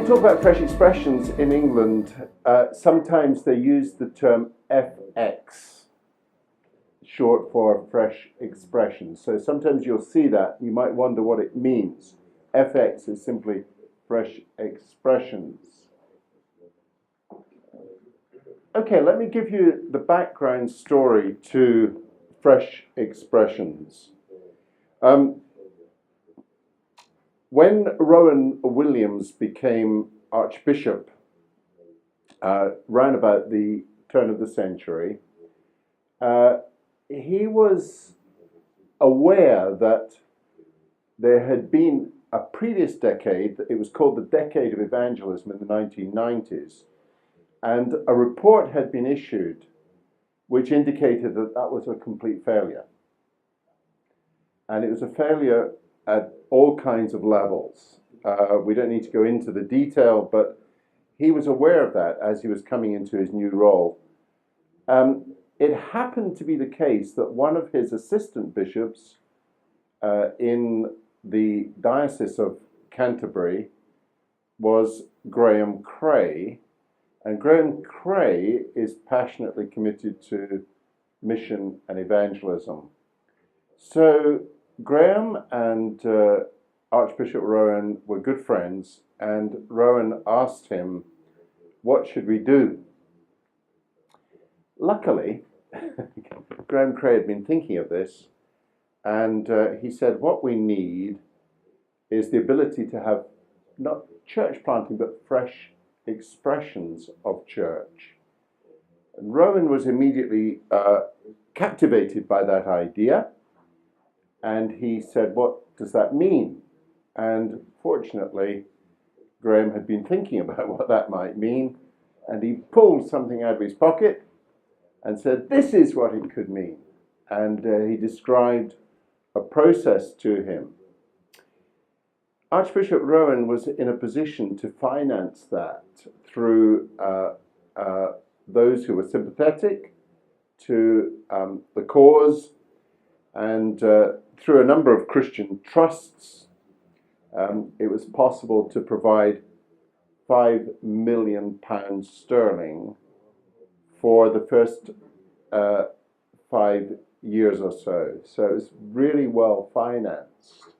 we talk about fresh expressions in England, sometimes they use the term FX, short for fresh expressions. So sometimes you'll see that, you might wonder what it means. FX is simply fresh expressions. Okay, let me give you the background story to fresh expressions. When Rowan Williams became Archbishop, round about the turn of the century, he was aware that there had been a previous decade, it was called the Decade of Evangelism in the 1990s, and a report had been issued which indicated that that was a complete failure. And it was a failure at all kinds of levels. We don't need to go into the detail, but he was aware of that as he was coming into his new role. It happened to be the case that one of his assistant bishops in the Diocese of Canterbury was Graham Cray, and Graham Cray is passionately committed to mission and evangelism. So Graham and Archbishop Rowan were good friends, and Rowan asked him, "What should we do?" Luckily, Graham Cray had been thinking of this, and he said, "What we need is the ability to have not church planting, but fresh expressions of church." And Rowan was immediately captivated by that idea, and he said, "What does that mean?" And fortunately, Graham had been thinking about what that might mean, and he pulled something out of his pocket and said, "This is what it could mean." And he described a process to him. Archbishop Rowan was in a position to finance that through those who were sympathetic to the cause, and through a number of Christian trusts. It was possible to provide £5 million for the first 5 years or so. So it was really well financed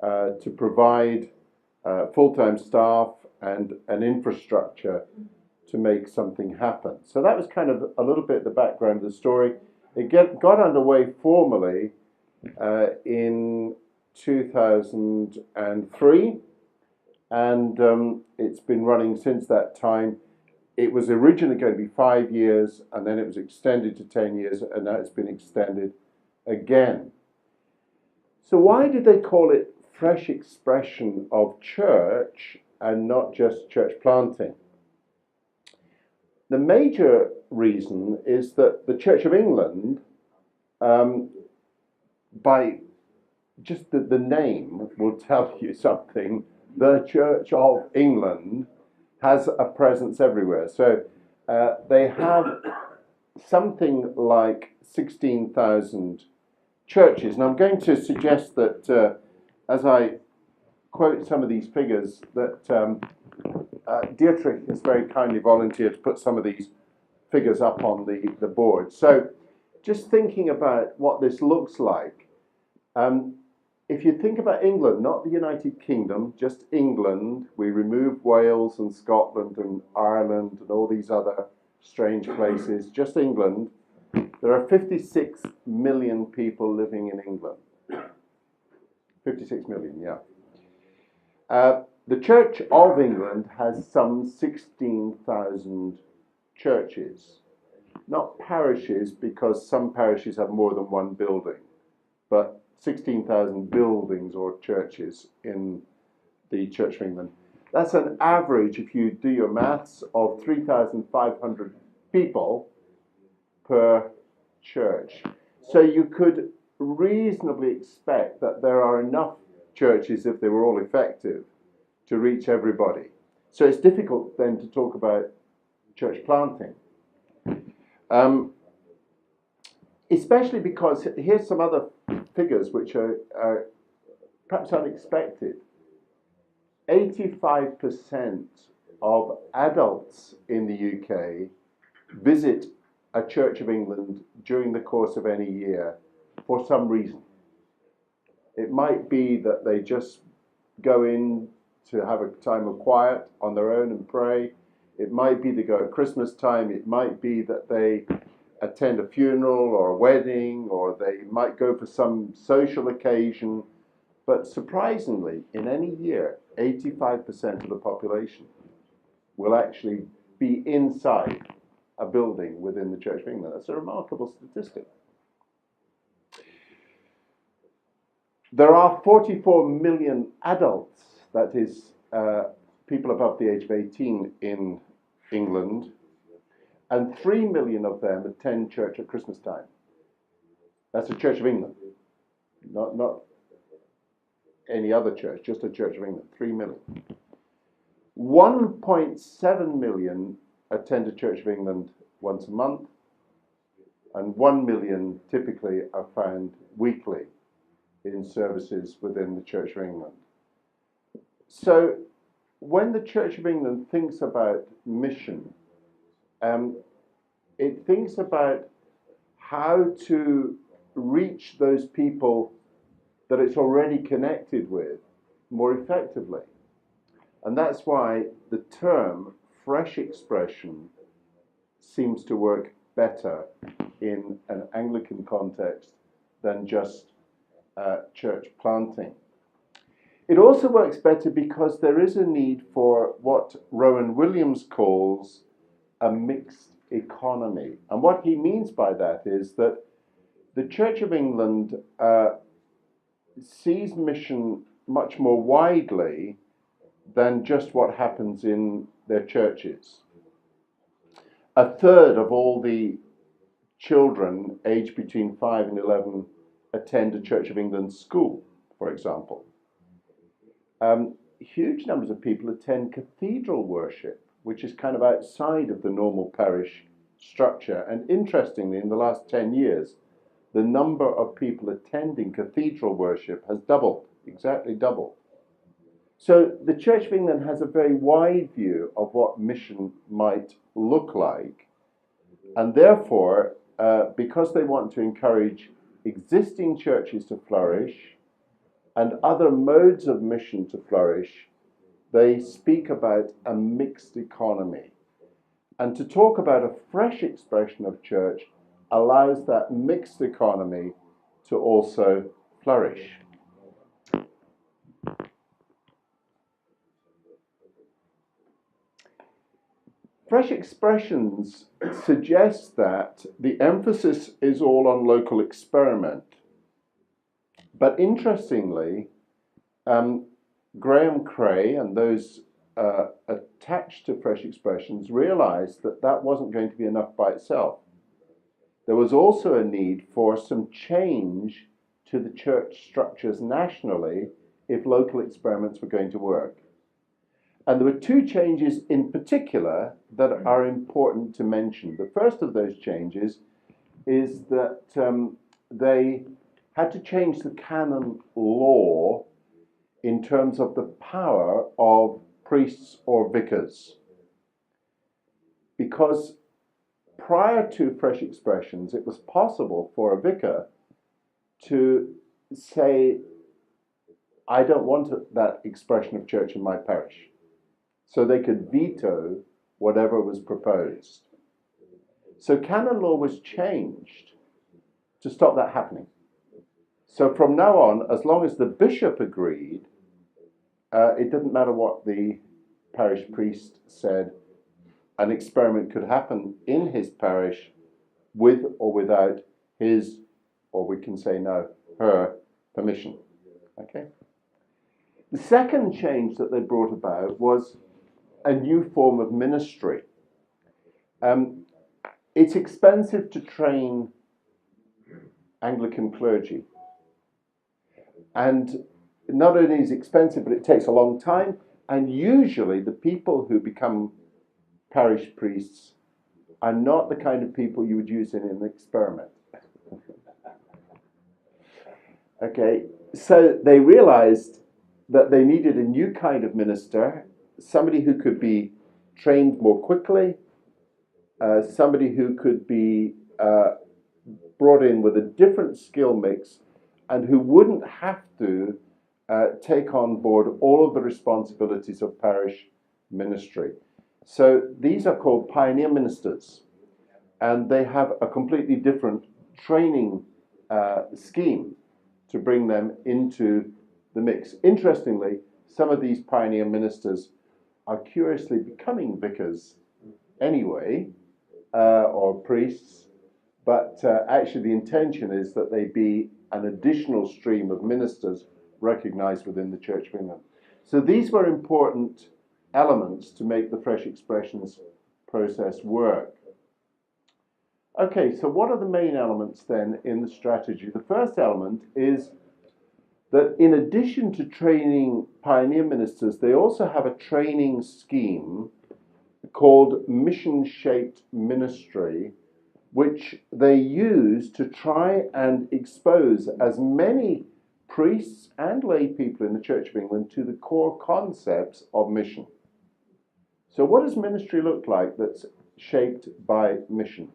to provide full-time staff and an infrastructure to make something happen. So that was kind of a little bit the background of the story. It got underway formally in 2003, and it's been running since that time. It was originally going to be 5 years, and then it was extended to 10 years, and now it's been extended again. So why did they call it fresh expression of church and not just church planting? The major reason is that the Church of England, by just the name will tell you something. The Church of England has a presence everywhere. So they have something like 16,000 churches. And I'm going to suggest that as I quote some of these figures, that Dietrich has very kindly volunteered to put some of these figures up on the board. So just thinking about what this looks like, if you think about England, not the United Kingdom, just England, we remove Wales and Scotland and Ireland and all these other strange places, just England, there are 56 million people living in England. 56 million, yeah. The Church of England has some 16,000 churches. Not parishes, because some parishes have more than one building, but 16,000 buildings or churches in the Church of England. That's an average, if you do your maths, of 3,500 people per church. So you could reasonably expect that there are enough churches, if they were all effective, to reach everybody. So it's difficult then to talk about church planting. Especially because here's some other figures which are perhaps unexpected. 85% of adults in the UK visit a Church of England during the course of any year for some reason. It might be that they just go in to have a time of quiet on their own and pray. It might be they go at Christmas time. It might be that they attend a funeral or a wedding, or they might go for some social occasion. But surprisingly, in any year, 85% of the population will actually be inside a building within the Church of England. That's a remarkable statistic. There are 44 million adults, that is, people above the age of 18 in England, and 3 million of them attend church at Christmas time. That's the Church of England, not any other church, just the Church of England, 3 million. 1.7 million attend the Church of England once a month, and 1 million typically are found weekly in services within the Church of England. So when the Church of England thinks about mission, it thinks about how to reach those people that it's already connected with more effectively. And that's why the term fresh expression seems to work better in an Anglican context than just church planting. It also works better because there is a need for what Rowan Williams calls a mixed economy. And what he means by that is that the Church of England sees mission much more widely than just what happens in their churches. A third of all the children aged between 5 and 11 attend a Church of England school, for example. Huge numbers of people attend cathedral worship, which is kind of outside of the normal parish structure. And interestingly, in the last 10 years, the number of people attending cathedral worship has doubled, exactly doubled. So the Church of England has a very wide view of what mission might look like. And therefore, because they want to encourage existing churches to flourish and other modes of mission to flourish, they speak about a mixed economy. And to talk about a fresh expression of church allows that mixed economy to also flourish. Fresh expressions suggest that the emphasis is all on local experiment. But interestingly, Graham Cray and those attached to fresh expressions realized that that wasn't going to be enough by itself. There was also a need for some change to the church structures nationally if local experiments were going to work. And there were two changes in particular that are important to mention. The first of those changes is that they had to change the canon law in terms of the power of priests or vicars. Because prior to fresh expressions, it was possible for a vicar to say, I don't want that expression of church in my parish. So they could veto whatever was proposed. So canon law was changed to stop that happening. So from now on, as long as the bishop agreed, it didn't matter what the parish priest said, an experiment could happen in his parish with or without his, or we can say now, her permission. Okay. The second change that they brought about was a new form of ministry. It's expensive to train Anglican clergy. And not only is it expensive, but it takes a long time. And usually the people who become parish priests are not the kind of people you would use in an experiment. Okay, so they realized that they needed a new kind of minister, somebody who could be trained more quickly, somebody who could be brought in with a different skill mix, and who wouldn't have to take on board all of the responsibilities of parish ministry. So these are called pioneer ministers, and they have a completely different training scheme to bring them into the mix. Interestingly, some of these pioneer ministers are curiously becoming vicars anyway, or priests, but actually the intention is that they be an additional stream of ministers recognized within the Church of England. So these were important elements to make the Fresh Expressions process work. Okay, so what are the main elements then in the strategy? The first element is that in addition to training pioneer ministers, they also have a training scheme called mission-shaped ministry, which they use to try and expose as many priests and lay people in the Church of England to the core concepts of mission. So what does ministry look like that's shaped by mission?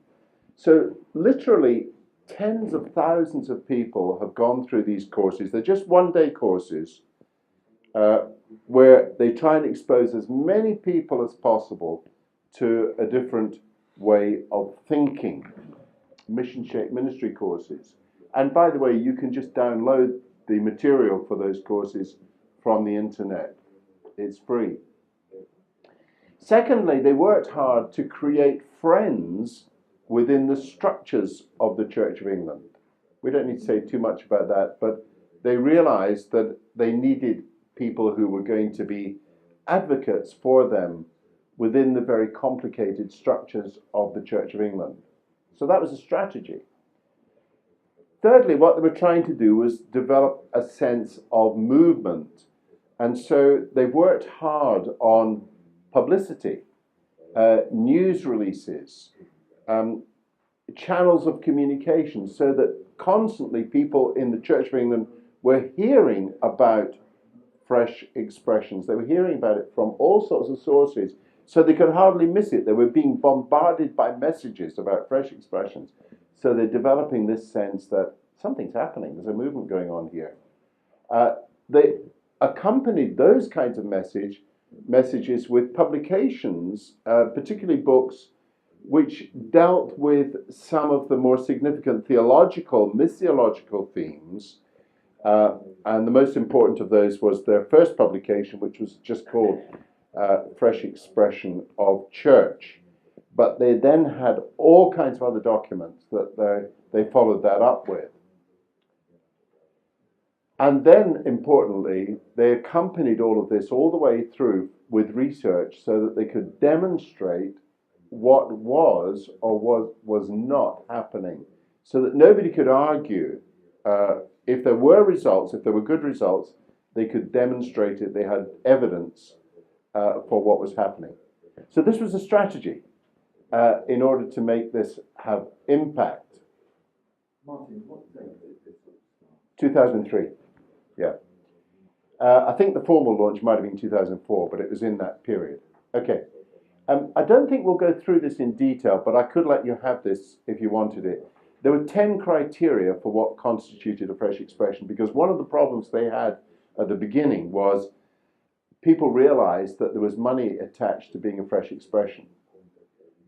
So literally tens of thousands of people have gone through these courses. They're just one-day courses where they try and expose as many people as possible to a different way of thinking. Mission-shaped ministry courses. And by the way, you can just download the material for those courses from the internet. It's free. Secondly, they worked hard to create friends within the structures of the Church of England. We don't need to say too much about that, but they realized that they needed people who were going to be advocates for them within the very complicated structures of the Church of England. So that was a strategy. Thirdly, what they were trying to do was develop a sense of movement. And so they worked hard on publicity, news releases, channels of communication, so that constantly people in the Church of England were hearing about Fresh Expressions. They were hearing about it from all sorts of sources, so they could hardly miss it. They were being bombarded by messages about Fresh Expressions. So they're developing this sense that something's happening, there's a movement going on here. They accompanied those kinds of messages with publications, particularly books, which dealt with some of the more significant theological, missiological themes. And the most important of those was their first publication, which was just called Fresh Expression of Church. But they then had all kinds of other documents that they followed that up with. And then, importantly, they accompanied all of this all the way through with research so that they could demonstrate what was or was not happening, so that nobody could argue. If there were results, if there were good results, they could demonstrate it. They had evidence for what was happening. So this was a strategy in order to make this have impact. Martin, what date is this? 2003, yeah. I think the formal launch might have been 2004, but it was in that period. Okay. I don't think we'll go through this in detail, but I could let you have this if you wanted it. There were 10 criteria for what constituted a fresh expression, because one of the problems they had at the beginning was people realized that there was money attached to being a fresh expression.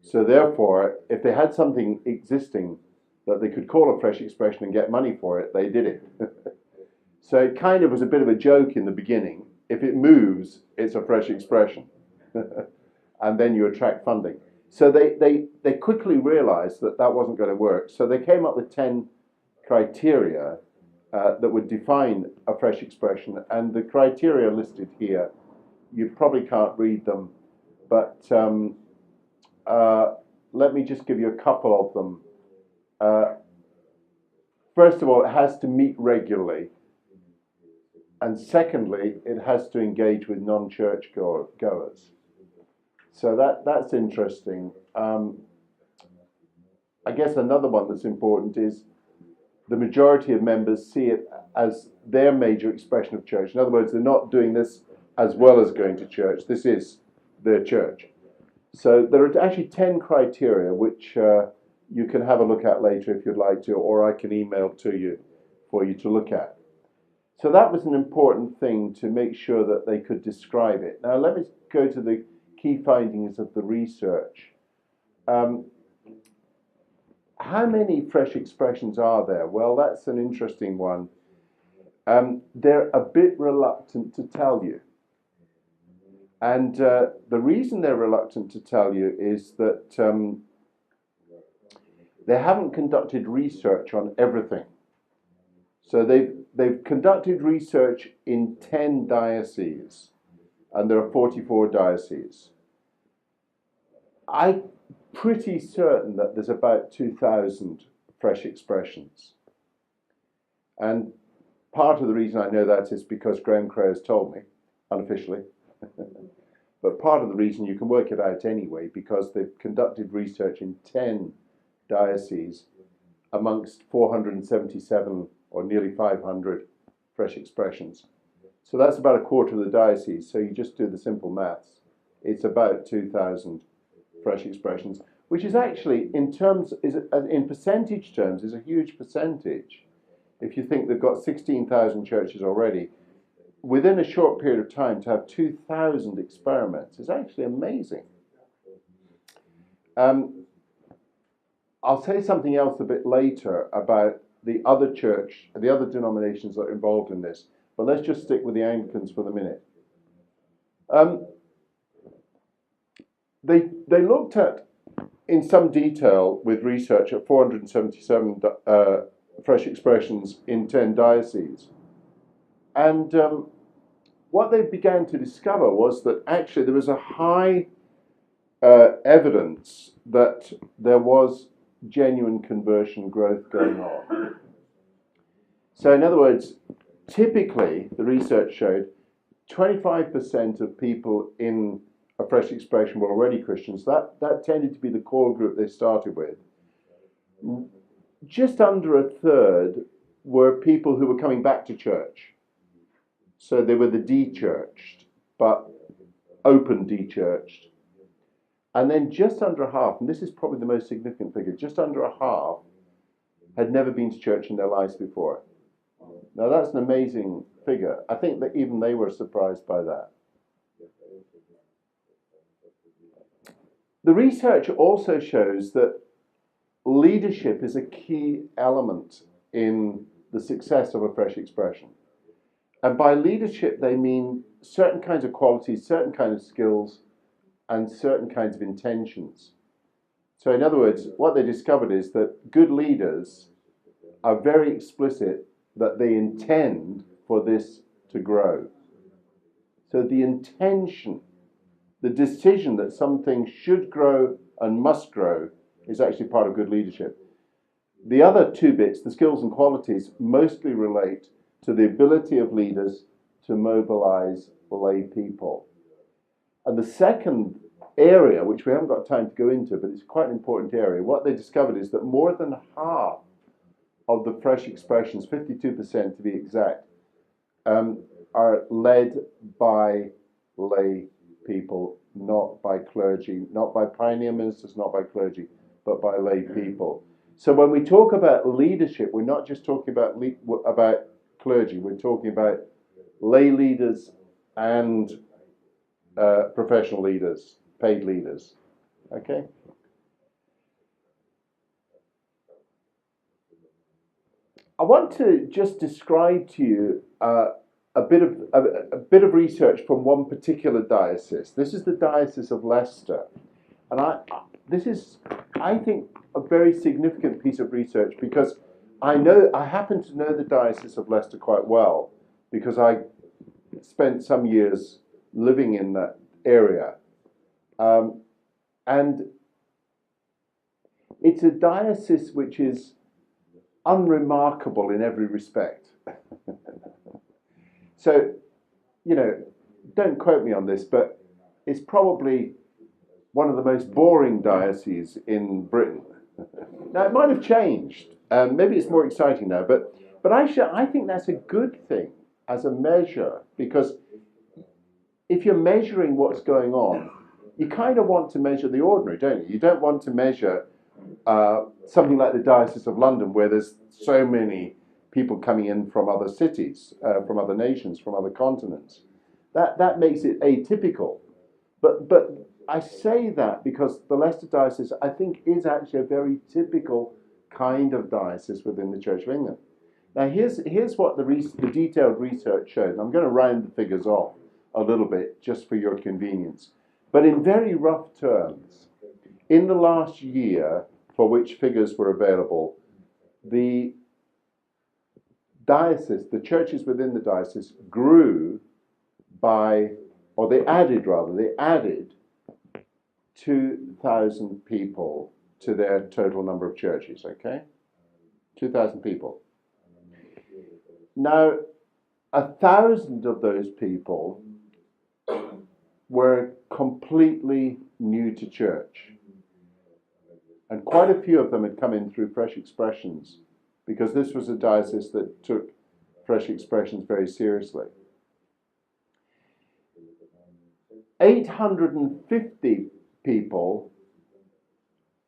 So therefore, if they had something existing that they could call a fresh expression and get money for it, they did it. So it kind of was a bit of a joke in the beginning. If it moves, it's a fresh expression. And then you attract funding. So they quickly realized that that wasn't going to work. So they came up with 10 criteria that would define a fresh expression. And the criteria listed here, you probably can't read them, but let me just give you a couple of them. First of all, it has to meet regularly. And secondly, it has to engage with non-church goers. So that's interesting. I guess another one that's important is the majority of members see it as their major expression of church. In other words, they're not doing this as well as going to church. This is their church. So there are actually 10 criteria which you can have a look at later if you'd like to, or I can email to you for you to look at. So that was an important thing to make sure that they could describe it. Now let me go to the key findings of the research. How many fresh expressions are there? Well, that's an interesting one. They're a bit reluctant to tell you. And the reason they're reluctant to tell you is that they haven't conducted research on everything. So they've conducted research in 10 dioceses, and there are 44 dioceses. I'm pretty certain that there's about 2,000 fresh expressions. And part of the reason I know that is because Graham Crowe has told me, unofficially. But part of the reason you can work it out anyway, because they've conducted research in 10 dioceses amongst 477 or nearly 500 fresh expressions. So that's about a quarter of the diocese. So you just do the simple maths. It's about 2,000 fresh expressions, which is actually, in percentage terms, is a huge percentage. If you think they've got 16,000 churches already, within a short period of time to have 2,000 experiments is actually amazing. I'll say something else a bit later about the other denominations that are involved in this, but let's just stick with the Anglicans for the minute. They looked at, in some detail with research, at 477 fresh expressions in 10 dioceses. And what they began to discover was that actually there was a high evidence that there was genuine conversion growth going on. So in other words, typically the research showed 25% of people in a fresh expression were already Christians. That tended to be the core group they started with. Just under a third were people who were coming back to church. So they were the de-churched, but open de-churched. And then just under a half, and this is probably the most significant figure, just under a half had never been to church in their lives before. Now that's an amazing figure. I think that even they were surprised by that. The research also shows that leadership is a key element in the success of a fresh expression. And by leadership, they mean certain kinds of qualities, certain kinds of skills, and certain kinds of intentions. So in other words, what they discovered is that good leaders are very explicit that they intend for this to grow. So the intention, the decision that something should grow and must grow, is actually part of good leadership. The other two bits, the skills and qualities, mostly relate to the ability of leaders to mobilize lay people. And the second area, which we haven't got time to go into, but it's quite an important area, what they discovered is that more than half of the fresh expressions, 52% to be exact, are led by lay people, not by clergy, not by pioneer ministers, not by clergy, but by lay people. So when we talk about leadership, we're not just talking about clergy, we're talking about lay leaders and professional leaders, paid leaders. Okay? I want to just describe to you a bit of research from one particular diocese. This is the Diocese of Leicester, and this is, I think, a very significant piece of research because I happen to know the Diocese of Leicester quite well because I spent some years living in that area, and it's a diocese which is unremarkable in every respect. So, don't quote me on this, but it's probably one of the most boring dioceses in Britain. Now, it might have changed, Maybe it's more exciting now, but actually I think that's a good thing as a measure, because if you're measuring what's going on, you kind of want to measure the ordinary, don't you? You don't want to measure something like the Diocese of London, where there's so many people coming in from other cities, from other nations, from other continents. That makes it atypical. But I say that because the Leicester Diocese, I think, is actually a very typical kind of diocese within the Church of England. Now, here's what the detailed research showed. And I'm going to round the figures off a little bit just for your convenience. But in very rough terms, in the last year for which figures were available, the diocese, the churches within the diocese grew by, or they added 2,000 people to their total number of churches, okay? 2,000 people. Now, 1,000 of those people were completely new to church. And quite a few of them had come in through fresh expressions, because this was a diocese that took fresh expressions very seriously. 850 people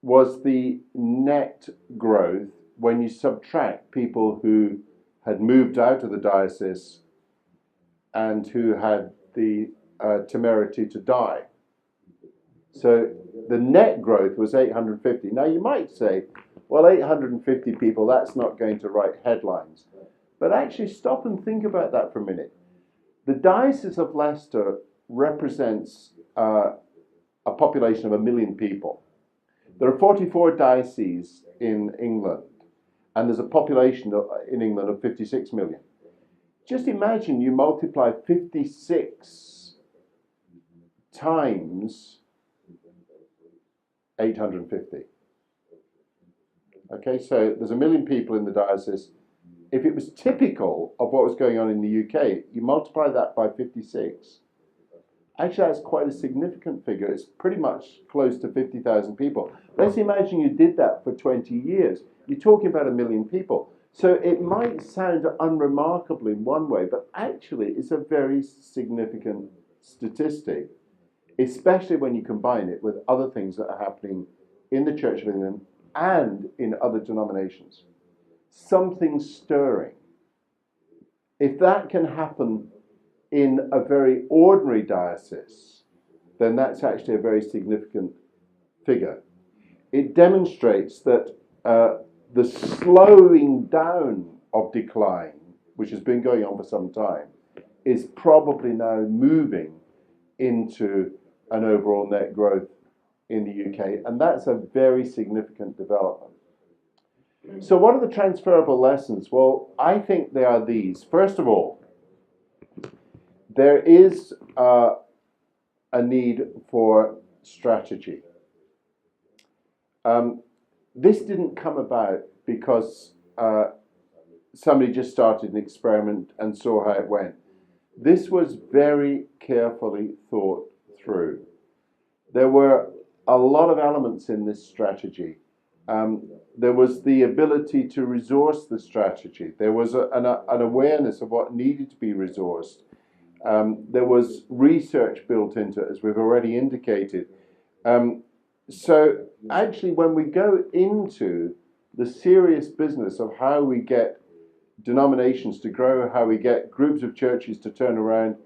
was the net growth when you subtract people who had moved out of the diocese and who had the temerity to die. So the net growth was 850. Now you might say, well, 850 people, that's not going to write headlines. But actually stop and think about that for a minute. The Diocese of Leicester represents a population of 1 million people. There are 44 dioceses in England, and there's a population in England of 56 million. Just imagine you multiply 56 times 850. Okay, so there's 1 million people in the diocese. If it was typical of what was going on in the UK, you multiply that by 56. Actually, that's quite a significant figure. It's pretty much close to 50,000 people. Let's imagine you did that for 20 years. You're talking about 1 million people. So it might sound unremarkable in one way, but actually it's a very significant statistic, especially when you combine it with other things that are happening in the Church of England and in other denominations. Something stirring. If that can happen in a very ordinary diocese, then that's actually a very significant figure. It demonstrates that the slowing down of decline, which has been going on for some time, is probably now moving into an overall net growth in the UK, and that's a very significant development. So what are the transferable lessons? Well, I think they are these. First of all, there is a need for strategy. This didn't come about because somebody just started an experiment and saw how it went. This was very carefully thought through. There were a lot of elements in this strategy. There was the ability to resource the strategy. There was an awareness of what needed to be resourced. There was research built into it, as we've already indicated. So actually, when we go into the serious business of how we get denominations to grow, how we get groups of churches to turn around,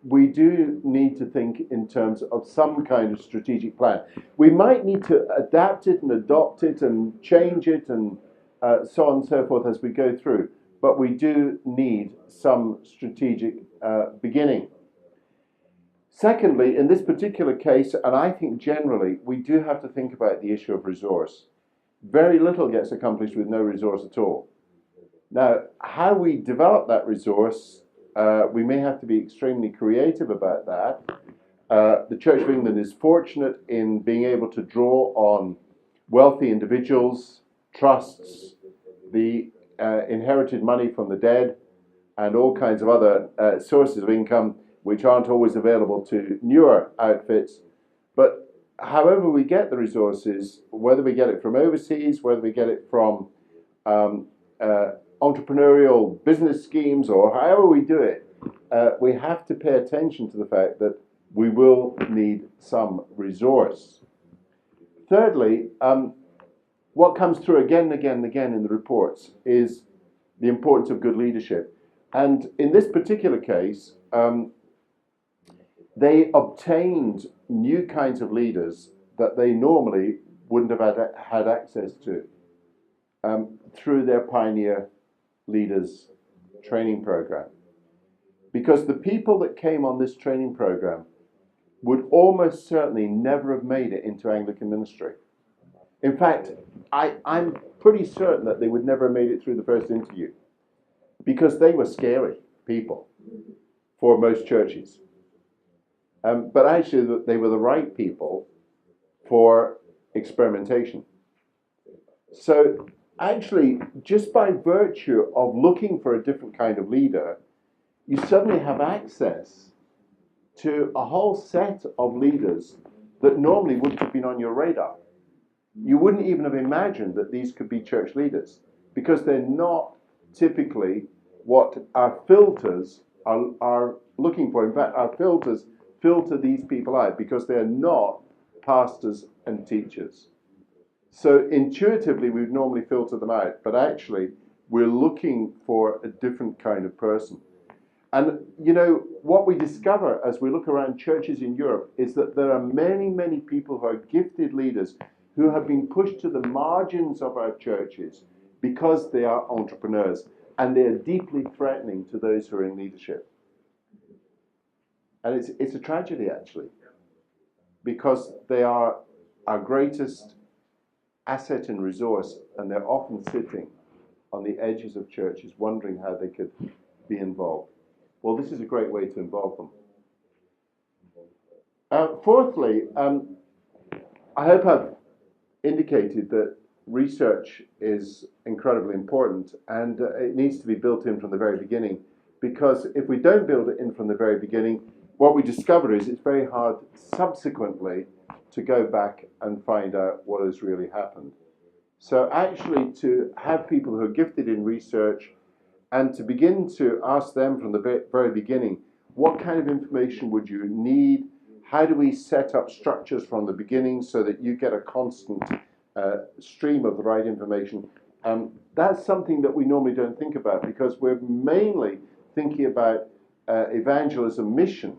we do need to think in terms of some kind of strategic plan. We might need to adapt it and adopt it and change it and so on and so forth as we go through, but we do need some strategic beginning. Secondly, in this particular case, and I think generally, we do have to think about the issue of resource. Very little gets accomplished with no resource at all. Now, how we develop that resource, we may have to be extremely creative about that. The Church of England is fortunate in being able to draw on wealthy individuals, trusts, the inherited money from the dead, and all kinds of other sources of income which aren't always available to newer outfits. But however we get the resources, whether we get it from overseas, whether we get it from entrepreneurial business schemes, or however we do it, we have to pay attention to the fact that we will need some resource. Thirdly, what comes through again and again and again in the reports is the importance of good leadership. And in this particular case, they obtained new kinds of leaders that they normally wouldn't have had access to through their Pioneer Leaders training program. Because the people that came on this training program would almost certainly never have made it into Anglican ministry. In fact, I'm pretty certain that they would never have made it through the first interview, because they were scary people for most churches. But actually, they were the right people for experimentation. So actually, just by virtue of looking for a different kind of leader, you suddenly have access to a whole set of leaders that normally wouldn't have been on your radar. You wouldn't even have imagined that these could be church leaders, because they're not typically what our filters are looking for. In fact, our filters filter these people out because they're not pastors and teachers. So intuitively, we'd normally filter them out, but actually, we're looking for a different kind of person. And, you know, what we discover as we look around churches in Europe is that there are many, many people who are gifted leaders who have been pushed to the margins of our churches because they are entrepreneurs, and they are deeply threatening to those who are in leadership. And it's a tragedy, actually, because they are our greatest asset and resource, and they're often sitting on the edges of churches wondering how they could be involved. Well, this is a great way to involve them. Fourthly, I hope I've indicated that research is incredibly important, and it needs to be built in from the very beginning, because if we don't build it in from the very beginning, what we discover is it's very hard subsequently to go back and find out what has really happened. So actually, to have people who are gifted in research and to begin to ask them from the very beginning, what kind of information would you need? How do we set up structures from the beginning so that you get a constant stream of the right information? That's something that we normally don't think about, because we're mainly thinking about evangelism mission.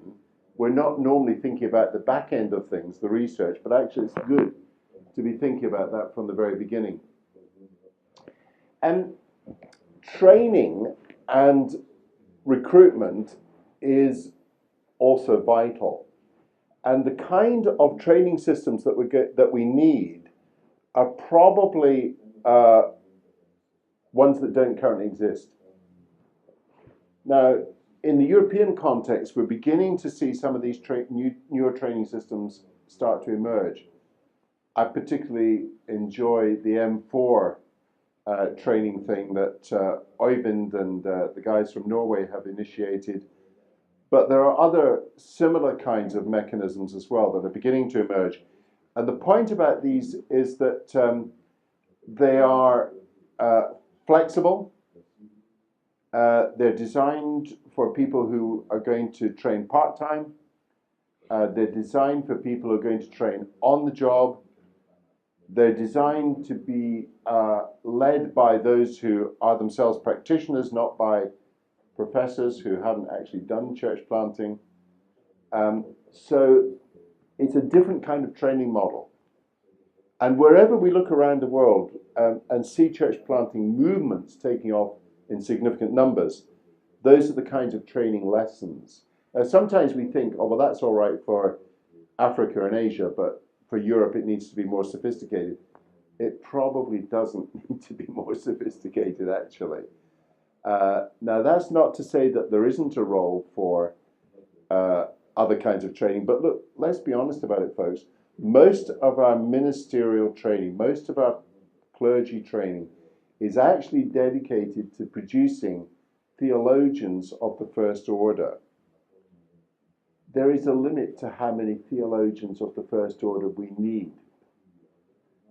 We're not normally thinking about the back end of things, the research, but actually it's good to be thinking about that from the very beginning. And training and recruitment is also vital. And the kind of training systems that we need are probably ones that don't currently exist. Now, in the European context, we're beginning to see some of these newer training systems start to emerge. I particularly enjoy the M4 training thing that Oyvind and the guys from Norway have initiated. But there are other similar kinds of mechanisms as well that are beginning to emerge. And the point about these is that they are flexible. They're designed for people who are going to train part-time. They're designed for people who are going to train on the job. They're designed to be led by those who are themselves practitioners, not by professors who haven't actually done church planting. So it's a different kind of training model. And wherever we look around the world and see church planting movements taking off in significant numbers, those are the kinds of training lessons. Sometimes we think, oh, well, that's all right for Africa and Asia, but for Europe it needs to be more sophisticated. It probably doesn't need to be more sophisticated, actually. Now, that's not to say that there isn't a role for other kinds of training, but look, let's be honest about it, folks. Most of our ministerial training, most of our clergy training is actually dedicated to producing theologians of the first order. there is a limit to how many theologians of the first order we need.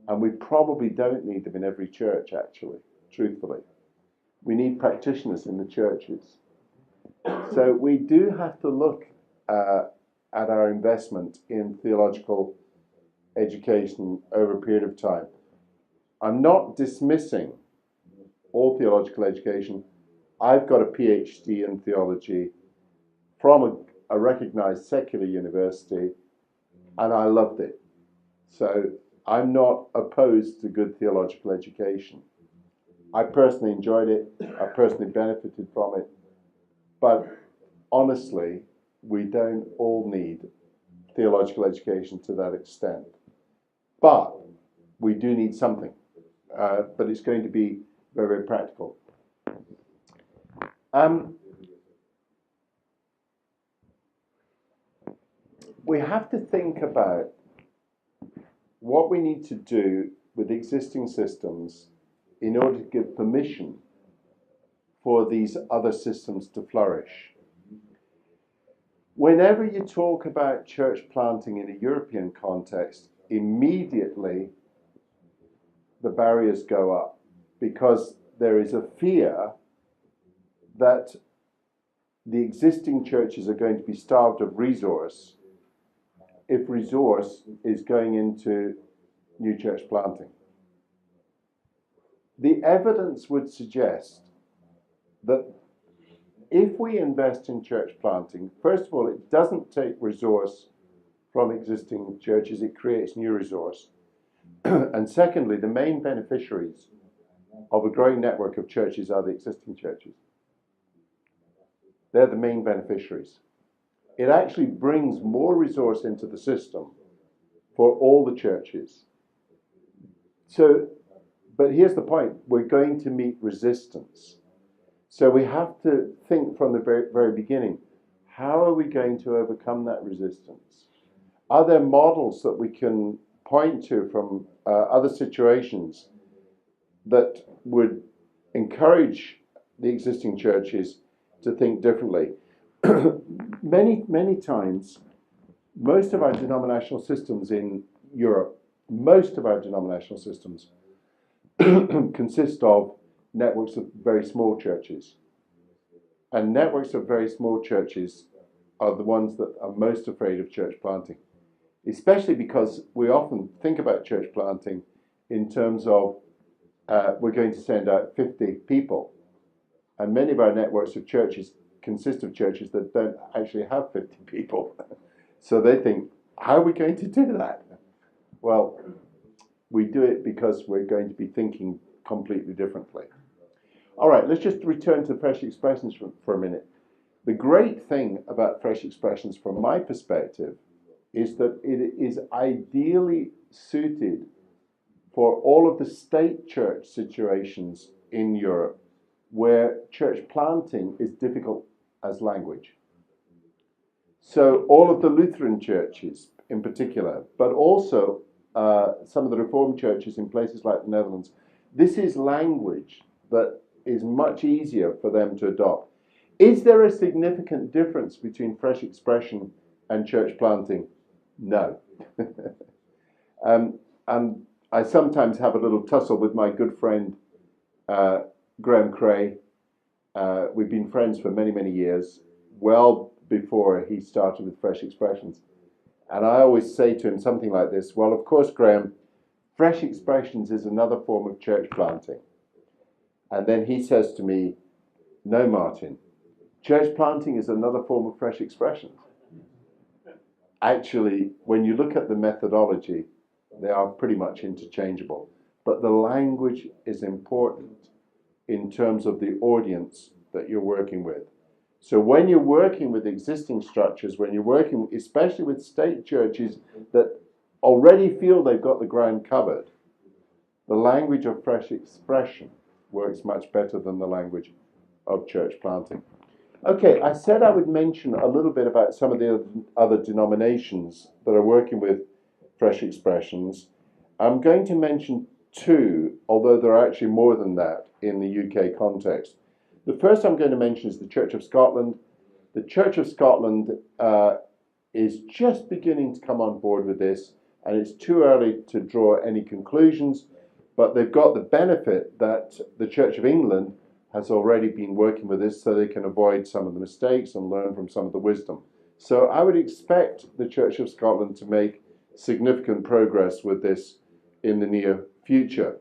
And we probably don't need them in every church, actually, truthfully. We need practitioners in the churches. So we do have to look at our investment in theological education over a period of time. I'm not dismissing all theological education. I've got a PhD in theology from a recognized secular university, and I loved it. So I'm not opposed to good theological education. I personally enjoyed it. I personally benefited from it. But honestly, we don't all need theological education to that extent. But we do need something. But it's going to be very, very practical. We have to think about what we need to do with existing systems in order to give permission for these other systems to flourish. Whenever you talk about church planting in a European context, immediately the barriers go up because there is a fear that the existing churches are going to be starved of resource if resource is going into new church planting. The evidence would suggest that if we invest in church planting, first of all, it doesn't take resource from existing churches, it creates new resource. And secondly, the main beneficiaries of a growing network of churches are the existing churches. They're the main beneficiaries. It actually brings more resource into the system for all the churches. So, but here's the point, we're going to meet resistance. So we have to think from the very, very beginning, how are we going to overcome that resistance? Are there models that we can point to from other situations that would encourage the existing churches to think differently? Many times, most of our denominational systems in Europe, most of our denominational systems consist of networks of very small churches. And networks of very small churches are the ones that are most afraid of church planting, especially because we often think about church planting in terms of we're going to send out 50 people. And many of our networks of churches consist of churches that don't actually have 50 people. So they think, how are we going to do that? Well, we do it because we're going to be thinking completely differently. All right, let's just return to fresh expressions for a minute. The great thing about fresh expressions from my perspective is that it is ideally suited for all of the state church situations in Europe where church planting is difficult as language. So all of the Lutheran churches in particular, but also some of the Reformed churches in places like the Netherlands, this is language that is much easier for them to adopt. Is there a significant difference between fresh expression and church planting? No. And I sometimes have a little tussle with my good friend Graham Cray. We've been friends for many, many years, well before he started with Fresh Expressions. And I always say to him something like this, well, of course, Graham, Fresh Expressions is another form of church planting. And then he says to me, no, Martin, church planting is another form of fresh expressions. Actually, when you look at the methodology, they are pretty much interchangeable. But the language is important in terms of the audience that you're working with. So when you're working with existing structures, when you're working especially with state churches that already feel they've got the ground covered, the language of fresh expression works much better than the language of church planting. Okay, I said I would mention a little bit about some of the other denominations that are working with fresh expressions. I'm going to mention two, although there are actually more than that in the UK context. The first I'm going to mention is the Church of Scotland. The Church of Scotland is just beginning to come on board with this, and it's too early to draw any conclusions, but they've got the benefit that the Church of England has already been working with this so they can avoid some of the mistakes and learn from some of the wisdom. So I would expect the Church of Scotland to make significant progress with this in the near future.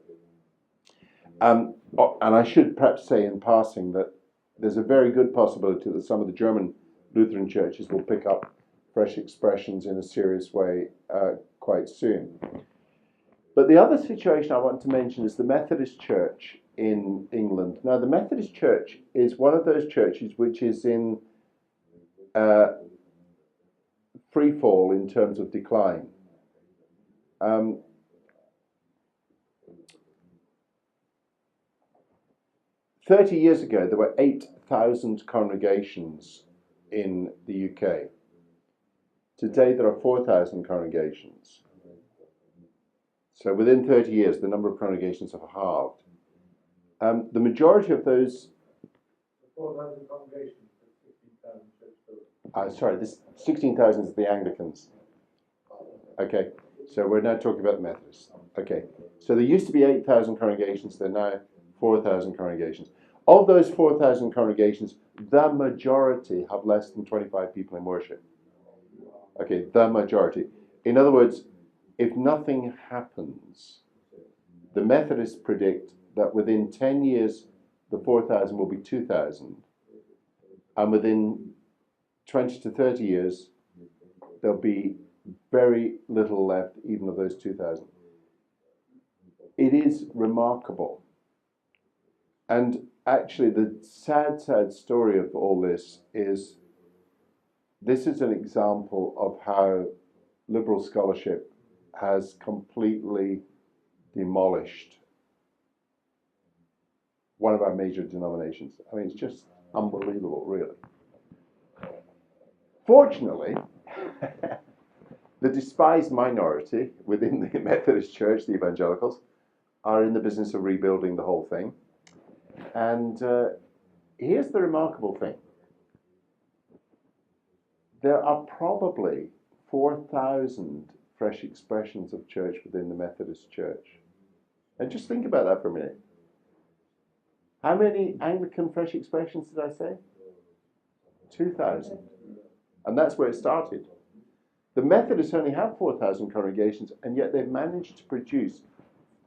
And I should perhaps say in passing that there's a very good possibility that some of the German Lutheran churches will pick up fresh expressions in a serious way quite soon. But the other situation I want to mention is the Methodist Church in England. Now, the Methodist Church is one of those churches which is in free fall in terms of decline. 30 years ago, there were 8,000 congregations in the UK. Today, there are 4,000 congregations. So within 30 years, the number of congregations have halved. The majority of those... 4,000 congregations, 16,000 church. Sorry, this 16,000 is the Anglicans. Okay, so we're now talking about the Methodists. Okay, so there used to be 8,000 congregations, there are now 4,000 congregations. Of those 4,000 congregations, the majority have less than 25 people in worship. Okay, the majority. In other words, if nothing happens, the Methodists predict that within 10 years, the 4,000 will be 2,000. And within 20 to 30 years, there'll be very little left, even of those 2,000. It is remarkable. And actually, the sad story of all this is an example of how liberal scholarship has completely demolished one of our major denominations. I mean, it's just unbelievable, really. Fortunately, the despised minority within the Methodist Church, the evangelicals, are in the business of rebuilding the whole thing. And here's the remarkable thing. There are probably 4,000 fresh expressions of church within the Methodist Church. And just think about that for a minute. How many Anglican fresh expressions did I say? 2,000. And that's where it started. The Methodists only have 4,000 congregations, and yet they've managed to produce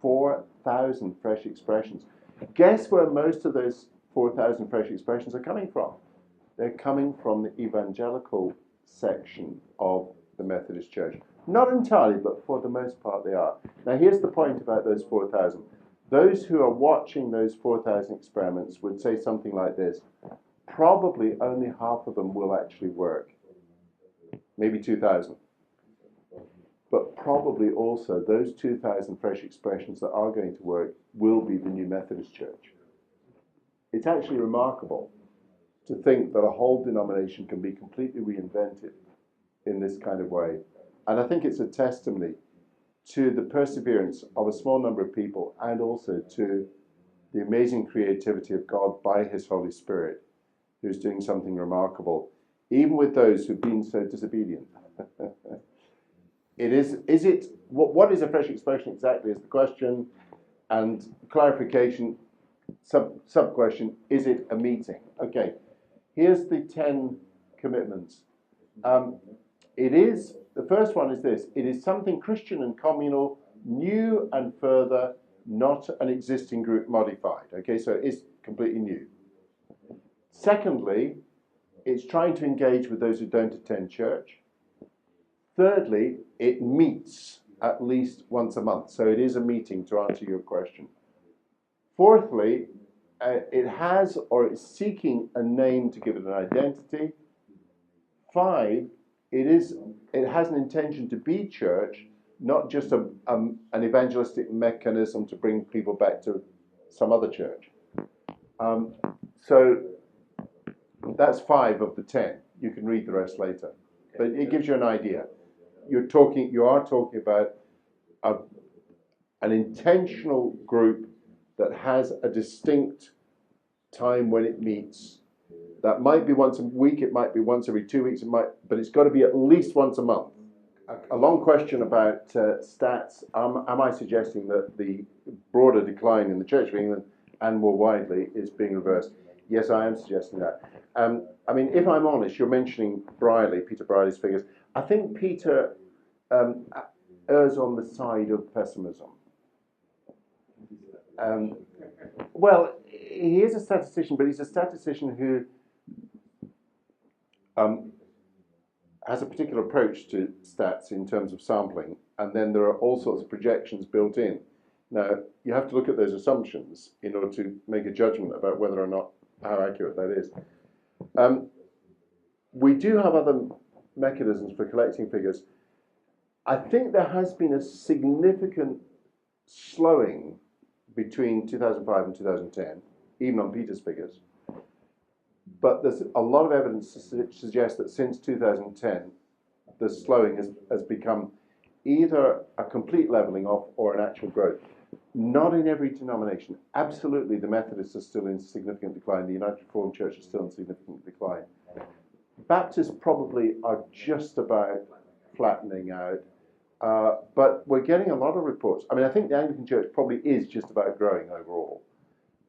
4,000 fresh expressions. Guess where most of those 4,000 fresh expressions are coming from? They're coming from the evangelical section of the Methodist Church. Not entirely, but for the most part they are. Now here's the point about those 4,000. Those who are watching those 4,000 experiments would say something like this. Probably only half of them will actually work. Maybe 2,000. But probably also those 2,000 fresh expressions that are going to work will be the new Methodist Church. It's actually remarkable to think that a whole denomination can be completely reinvented in this kind of way. And I think it's a testimony to the perseverance of a small number of people and also to the amazing creativity of God by His Holy Spirit, who's doing something remarkable, even with those who've been so disobedient. What is a fresh expression exactly is the question, and clarification, sub-question, is it a meeting? Okay, here's the 10 commitments. The first one is this: it is something Christian and communal, new and further, not an existing group modified. Okay, so it is completely new. Secondly, it's trying to engage with those who don't attend church. Thirdly, it meets at least once a month. So it is a meeting, to answer your question. Fourthly, it has or is seeking a name to give it an identity. 5, it has an intention to be church, not just an evangelistic mechanism to bring people back to some other church. So that's 5 of the 10. You can read the rest later, but it gives you an idea. You are talking about an intentional group that has a distinct time when it meets, That might be once a week, it might be once every 2 weeks, but it's got to be at least once a month. A long question about stats. Am I suggesting that the broader decline in the Church of England and more widely is being reversed? Yes, I am suggesting that. I mean, if I'm honest, you're mentioning Peter Briley's figures. I think Peter errs on the side of pessimism. Well, he is a statistician, but he's a statistician who has a particular approach to stats in terms of sampling, and then there are all sorts of projections built in. Now, you have to look at those assumptions in order to make a judgment about whether or not how accurate that is. We do have other mechanisms for collecting figures. I think there has been a significant slowing between 2005 and 2010, even on Peter's figures. But there's a lot of evidence to suggest that since 2010, the slowing has become either a complete levelling off or an actual growth. Not in every denomination. Absolutely, the Methodists are still in significant decline. The United Reformed Church is still in significant decline. Baptists probably are just about flattening out. But we're getting a lot of reports. I mean, I think the Anglican Church probably is just about growing overall.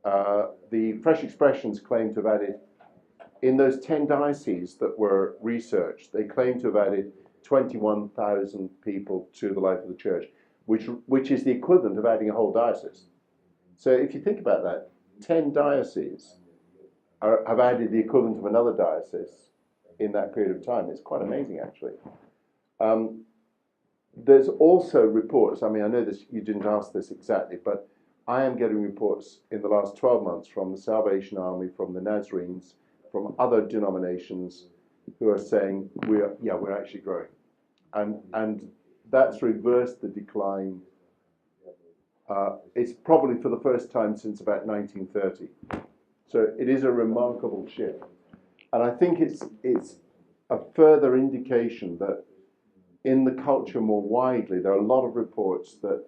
The Fresh Expressions claim to have added, in those 10 dioceses that were researched, they claim to have added 21,000 people to the life of the church, which is the equivalent of adding a whole diocese. So if you think about that, 10 dioceses have added the equivalent of another diocese in that period of time. It's quite amazing, actually. There's also reports, I mean, I know this, you didn't ask this exactly, but I am getting reports in the last 12 months from the Salvation Army, from the Nazarenes, from other denominations who are saying, we're actually growing. And that's reversed the decline. It's probably for the first time since about 1930. So it is a remarkable shift. And I think it's a further indication that in the culture more widely, there are a lot of reports that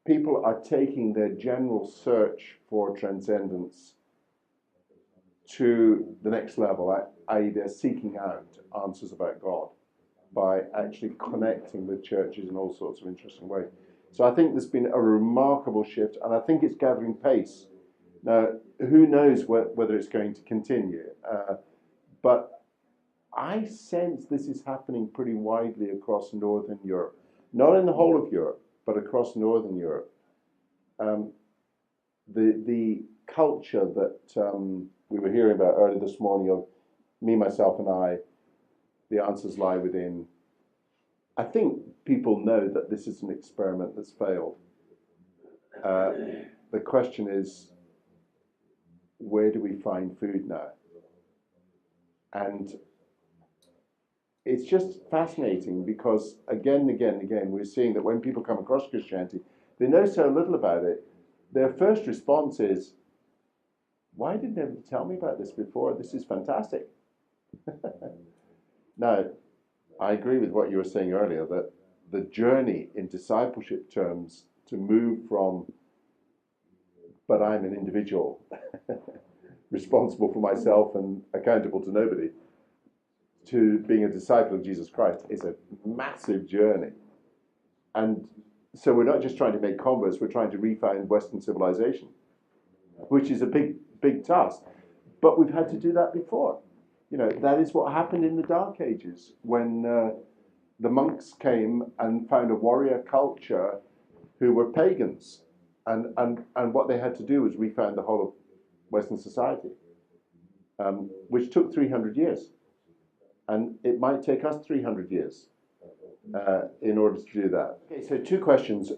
people are taking their general search for transcendence to the next level, i.e. they're seeking out answers about God by actually connecting with churches in all sorts of interesting ways. So I think there's been a remarkable shift, and I think it's gathering pace. Now, who knows whether it's going to continue, but I sense this is happening pretty widely across Northern Europe. Not in the whole of Europe, but across Northern Europe. The culture that we were hearing about earlier this morning of me, myself, and I, the answers lie within. I think people know that this is an experiment that's failed. The question is, where do we find food now? And it's just fascinating because again and again and again, we're seeing that when people come across Christianity, they know so little about it. Their first response is, why didn't anybody tell me about this before? This is fantastic. Now, I agree with what you were saying earlier, that the journey in discipleship terms to move from, but I'm an individual, responsible for myself and accountable to nobody, to being a disciple of Jesus Christ is a massive journey. And so we're not just trying to make converts, we're trying to refine Western civilization, which is a big task. But we've had to do that before. You know, that is what happened in the Dark Ages when the monks came and found a warrior culture who were pagans. And what they had to do was refound the whole of Western society, which took 300 years. And it might take us 300 years in order to do that. Okay, so two questions,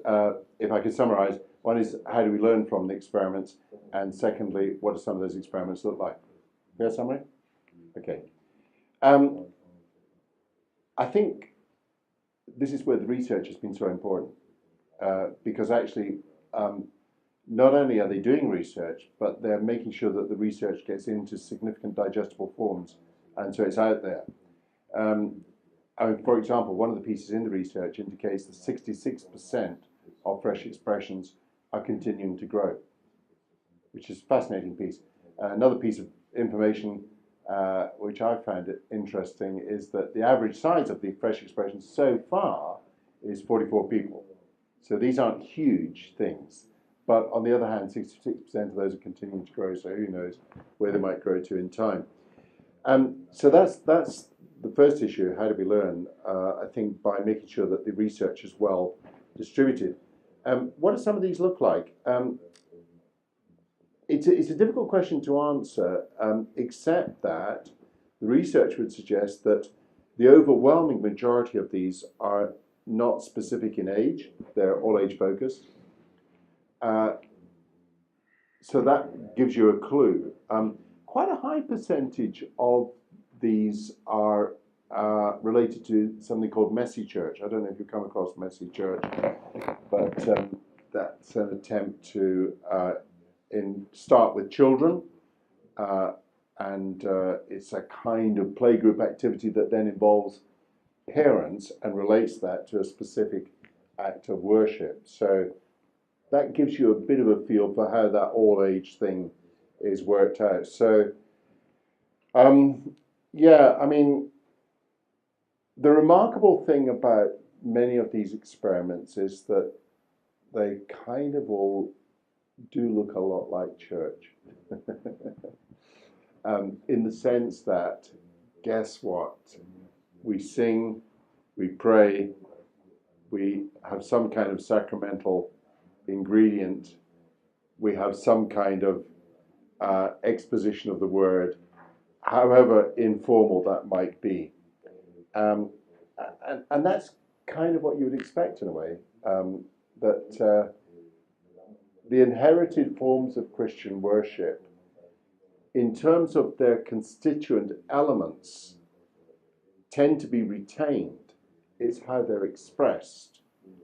if I could summarize. One is, how do we learn from the experiments? And secondly, what do some of those experiments look like? Fair summary? Okay. I think this is where the research has been so important, because actually, not only are they doing research, but they're making sure that the research gets into significant digestible forms, and so it's out there. For example, one of the pieces in the research indicates that 66% of fresh expressions are continuing to grow. which is a fascinating piece. Another piece of information which I found it interesting is that the average size of the fresh expressions so far is 44 people. So these aren't huge things. But on the other hand, 66% of those are continuing to grow, so who knows where they might grow to in time. So that's the first issue, how do we learn? I think by making sure that the research is well distributed. What do some of these look like? It's a difficult question to answer, except that the research would suggest that the overwhelming majority of these are not specific in age, they're all age focused. So that gives you a clue. Quite a high percentage of these are related to something called messy church. I don't know if you've come across messy church, but that's an attempt to start with children, and it's a kind of playgroup activity that then involves parents and relates that to a specific act of worship. So that gives you a bit of a feel for how that all-age thing is worked out. So, yeah, I mean, the remarkable thing about many of these experiments is that they kind of all do look a lot like church. In the sense that, guess what? We sing, we pray, we have some kind of sacramental ingredient, we have some kind of exposition of the word, however informal that might be. And that's kind of what you would expect in a way, that the inherited forms of Christian worship, in terms of their constituent elements, tend to be retained. It's how they're expressed,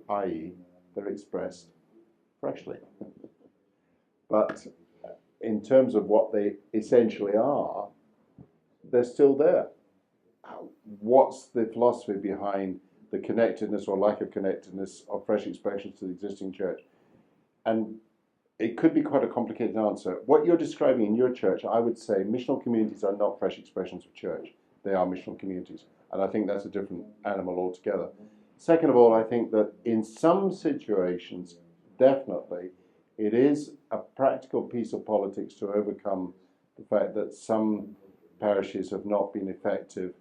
i.e. they're expressed freshly. But in terms of what they essentially are, they're still there. What's the philosophy behind the connectedness or lack of connectedness of fresh expressions to the existing church? And it could be quite a complicated answer. What you're describing in your church, I would say missional communities are not fresh expressions of church. They are missional communities. And I think that's a different animal altogether. Second of all, I think that in some situations, definitely, it is a practical piece of politics to overcome the fact that some parishes have not been effective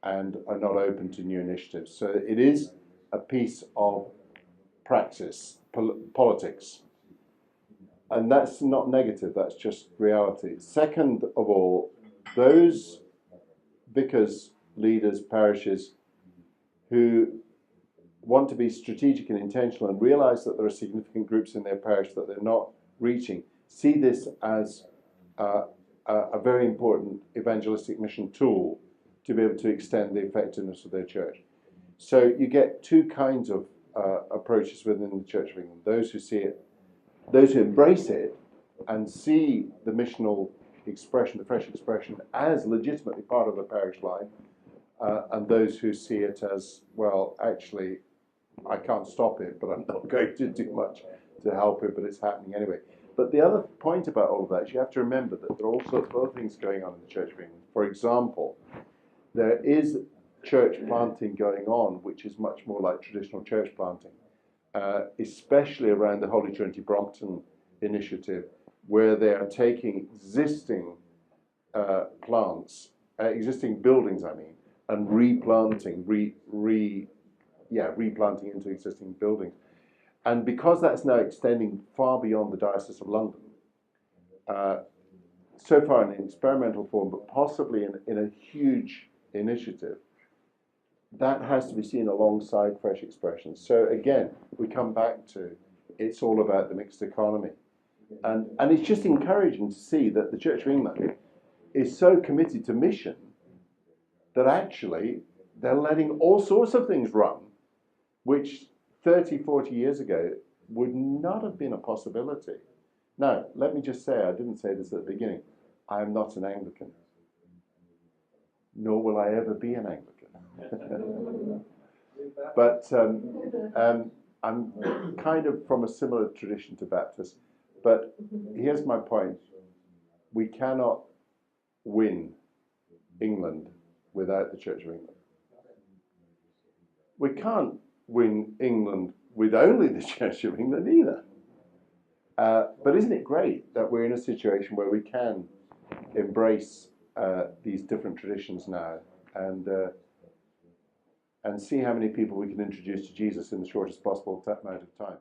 and are not open to new initiatives. So it is a piece of praxis, politics. And that's not negative, that's just reality. Second of all, those vicars, leaders, parishes who want to be strategic and intentional and realize that there are significant groups in their parish that they're not reaching, see this as a very important evangelistic mission tool to be able to extend the effectiveness of their church. So you get two kinds of approaches within the Church of England. Those who see it, those who embrace it and see the missional expression, the fresh expression, as legitimately part of the parish life, and those who see it as, well, actually, I can't stop it, but I'm not going to do much to help it, but it's happening anyway. But the other point about all of that is you have to remember that there are all sorts of other things going on in the Church of England. For example, there is church planting going on, which is much more like traditional church planting, especially around the Holy Trinity Brompton initiative, where they are taking existing plants, existing buildings, I mean, and replanting, replanting into existing buildings. And because that's now extending far beyond the Diocese of London, so far in an experimental form, but possibly in a huge initiative, that has to be seen alongside fresh expressions. So again, we come back to, it's all about the mixed economy. And it's just encouraging to see that the Church of England is so committed to mission that actually they're letting all sorts of things run, which 30, 40 years ago would not have been a possibility. Now, let me just say, I didn't say this at the beginning, I am not an Anglican, nor will I ever be an Anglican. But I'm kind of from a similar tradition to Baptists. But here's my point. We cannot win England without the Church of England. We can't win England with only the Church of England either. But isn't it great that we're in a situation where we can embrace these different traditions now and see how many people we can introduce to Jesus in the shortest possible amount of time?